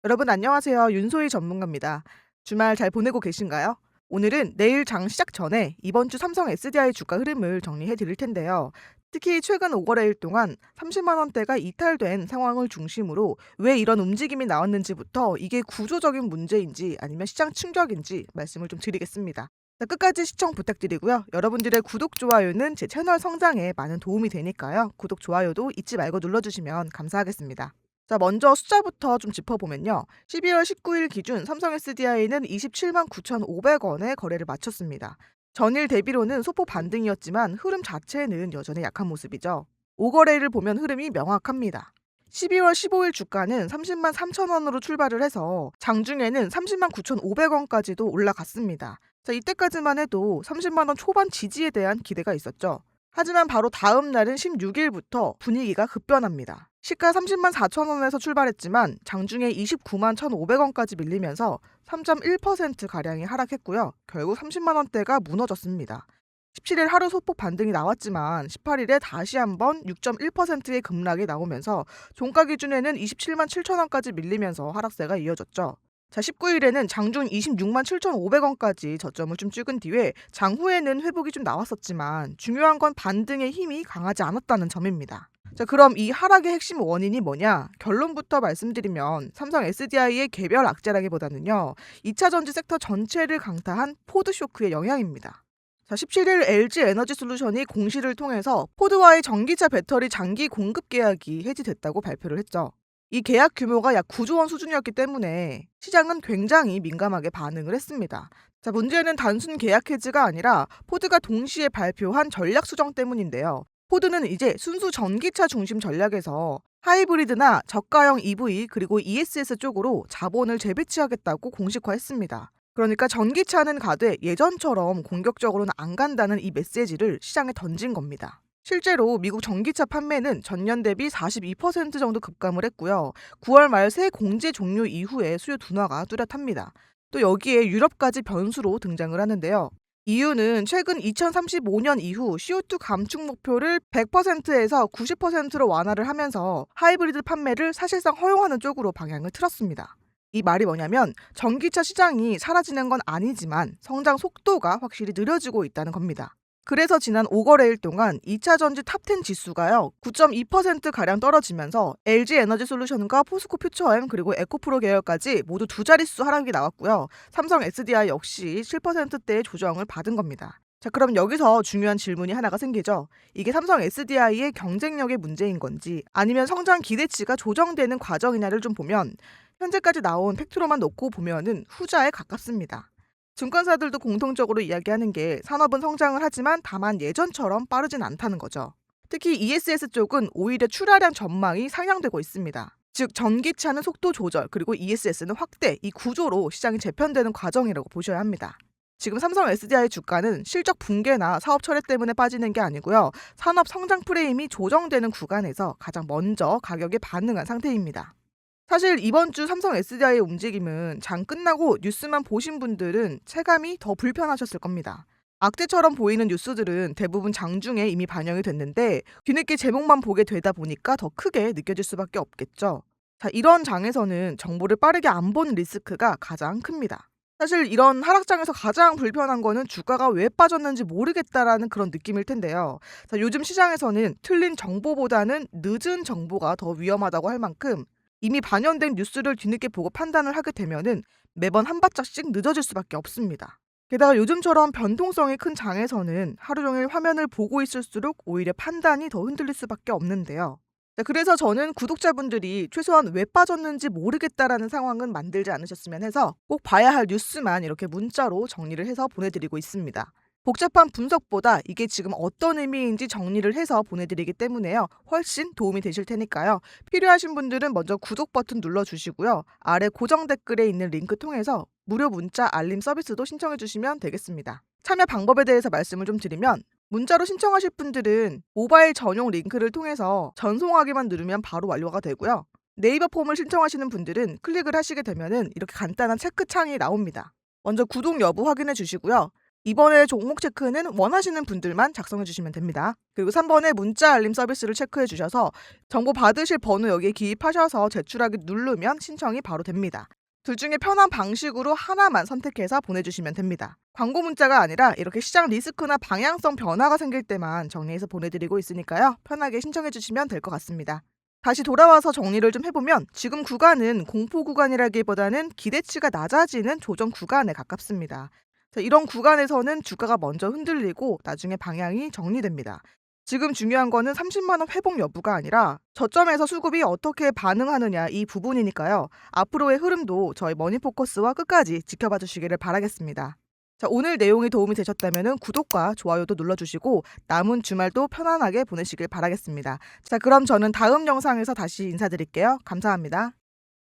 여러분 안녕하세요. 윤소희 전문가입니다. 주말 잘 보내고 계신가요? 오늘은 내일 장 시작 전에 이번 주 삼성 SDI 주가 흐름을 정리해 드릴 텐데요. 특히 최근 5거래일 동안 30만 원대가 이탈된 상황을 중심으로 왜 이런 움직임이 나왔는지부터 이게 구조적인 문제인지 아니면 시장 충격인지 말씀을 좀 드리겠습니다. 자, 끝까지 시청 부탁드리고요. 여러분들의 구독, 좋아요는 제 채널 성장에 많은 도움이 되니까요. 구독, 좋아요도 잊지 말고 눌러주시면 감사하겠습니다. 자, 먼저 숫자부터 좀 짚어보면요. 12월 19일 기준 삼성 SDI는 27만 9,500원에 거래를 마쳤습니다. 전일 대비로는 소폭 반등이었지만 흐름 자체는 여전히 약한 모습이죠. 5거래일을 보면 흐름이 명확합니다. 12월 15일 주가는 30만 3천 원으로 출발을 해서 장중에는 30만 9,500원까지도 올라갔습니다. 자, 이때까지만 해도 30만 원 초반 지지에 대한 기대가 있었죠. 하지만 바로 다음 날은 16일부터 분위기가 급변합니다. 시가 30만 4천 원에서 출발했지만 장중에 29만 1,500원까지 밀리면서 3.1%가량이 하락했고요. 결국 30만 원대가 무너졌습니다. 17일 하루 소폭 반등이 나왔지만 18일에 다시 한번 6.1%의 급락이 나오면서 종가 기준에는 27만 7천 원까지 밀리면서 하락세가 이어졌죠. 자, 19일에는 장중 26만 7,500원까지 저점을 좀 찍은 뒤에 장후에는 회복이 좀 나왔었지만 중요한 건 반등의 힘이 강하지 않았다는 점입니다. 자, 그럼 이 하락의 핵심 원인이 뭐냐? 결론부터 말씀드리면 삼성 SDI의 개별 악재라기보다는요. 2차 전지 섹터 전체를 강타한 포드 쇼크의 영향입니다. 자, 17일 LG 에너지 솔루션이 공시를 통해서 포드와의 전기차 배터리 장기 공급 계약이 해지됐다고 발표를 했죠. 이 계약 규모가 약 9조 원 수준이었기 때문에 시장은 굉장히 민감하게 반응을 했습니다. 자, 문제는 단순 계약 해지가 아니라 포드가 동시에 발표한 전략 수정 때문인데요. 포드는 이제 순수 전기차 중심 전략에서 하이브리드나 저가형 EV 그리고 ESS 쪽으로 자본을 재배치하겠다고 공식화했습니다. 그러니까 전기차는 가되 예전처럼 공격적으로는 안 간다는 이 메시지를 시장에 던진 겁니다. 실제로 미국 전기차 판매는 전년 대비 42% 정도 급감을 했고요. 9월 말 새 공제 종료 이후에 수요 둔화가 뚜렷합니다. 또 여기에 유럽까지 변수로 등장을 하는데요. 이유는 최근 2035년 이후 CO2 감축 목표를 100%에서 90%로 완화를 하면서 하이브리드 판매를 사실상 허용하는 쪽으로 방향을 틀었습니다. 이 말이 뭐냐면 전기차 시장이 사라지는 건 아니지만 성장 속도가 확실히 느려지고 있다는 겁니다. 그래서 지난 5거래일 동안 2차 전지 탑10 지수가요 9.2%가량 떨어지면서 LG 에너지 솔루션과 포스코 퓨처엠 그리고 에코프로 계열까지 모두 두 자릿수 하락이 나왔고요. 삼성 SDI 역시 7%대의 조정을 받은 겁니다. 자, 그럼 여기서 중요한 질문이 하나가 생기죠. 이게 삼성 SDI의 경쟁력의 문제인 건지 아니면 성장 기대치가 조정되는 과정이냐를 좀 보면 현재까지 나온 팩트로만 놓고 보면은 후자에 가깝습니다. 증권사들도 공통적으로 이야기하는 게 산업은 성장을 하지만 다만 예전처럼 빠르진 않다는 거죠. 특히 ESS 쪽은 오히려 출하량 전망이 상향되고 있습니다. 즉 전기차는 속도 조절 그리고 ESS는 확대 이 구조로 시장이 재편되는 과정이라고 보셔야 합니다. 지금 삼성 SDI 주가는 실적 붕괴나 사업 철회 때문에 빠지는 게 아니고요. 산업 성장 프레임이 조정되는 구간에서 가장 먼저 가격에 반응한 상태입니다. 사실 이번 주 삼성 SDI의 움직임은 장 끝나고 뉴스만 보신 분들은 체감이 더 불편하셨을 겁니다. 악재처럼 보이는 뉴스들은 대부분 장중에 이미 반영이 됐는데 뒤늦게 제목만 보게 되다 보니까 더 크게 느껴질 수밖에 없겠죠. 자, 이런 장에서는 정보를 빠르게 안 보는 리스크가 가장 큽니다. 사실 이런 하락장에서 가장 불편한 거는 주가가 왜 빠졌는지 모르겠다라는 그런 느낌일 텐데요. 자, 요즘 시장에서는 틀린 정보보다는 늦은 정보가 더 위험하다고 할 만큼 이미 반영된 뉴스를 뒤늦게 보고 판단을 하게 되면은 매번 한 발짝씩 늦어질 수밖에 없습니다. 게다가 요즘처럼 변동성이 큰 장에서는 하루 종일 화면을 보고 있을수록 오히려 판단이 더 흔들릴 수밖에 없는데요. 자, 그래서 저는 구독자분들이 최소한 왜 빠졌는지 모르겠다라는 상황은 만들지 않으셨으면 해서 꼭 봐야 할 뉴스만 이렇게 문자로 정리를 해서 보내드리고 있습니다. 복잡한 분석보다 이게 지금 어떤 의미인지 정리를 해서 보내드리기 때문에요. 훨씬 도움이 되실 테니까요. 필요하신 분들은 먼저 구독 버튼 눌러주시고요. 아래 고정 댓글에 있는 링크 통해서 무료 문자 알림 서비스도 신청해 주시면 되겠습니다. 참여 방법에 대해서 말씀을 좀 드리면 문자로 신청하실 분들은 모바일 전용 링크를 통해서 전송하기만 누르면 바로 완료가 되고요. 네이버 폼을 신청하시는 분들은 클릭을 하시게 되면은 이렇게 간단한 체크창이 나옵니다. 먼저 구독 여부 확인해 주시고요. 2번의 종목 체크는 원하시는 분들만 작성해 주시면 됩니다. 그리고 3번의 문자 알림 서비스를 체크해 주셔서 정보 받으실 번호 여기에 기입하셔서 제출하기 누르면 신청이 바로 됩니다. 둘 중에 편한 방식으로 하나만 선택해서 보내주시면 됩니다. 광고 문자가 아니라 이렇게 시장 리스크나 방향성 변화가 생길 때만 정리해서 보내드리고 있으니까요. 편하게 신청해 주시면 될 것 같습니다. 다시 돌아와서 정리를 좀 해보면 지금 구간은 공포 구간이라기보다는 기대치가 낮아지는 조정 구간에 가깝습니다. 자, 이런 구간에서는 주가가 먼저 흔들리고 나중에 방향이 정리됩니다. 지금 중요한 거는 30만 원 회복 여부가 아니라 저점에서 수급이 어떻게 반응하느냐 이 부분이니까요. 앞으로의 흐름도 저희 머니포커스와 끝까지 지켜봐 주시기를 바라겠습니다. 자, 오늘 내용이 도움이 되셨다면 구독과 좋아요도 눌러주시고 남은 주말도 편안하게 보내시길 바라겠습니다. 자, 그럼 저는 다음 영상에서 다시 인사드릴게요. 감사합니다.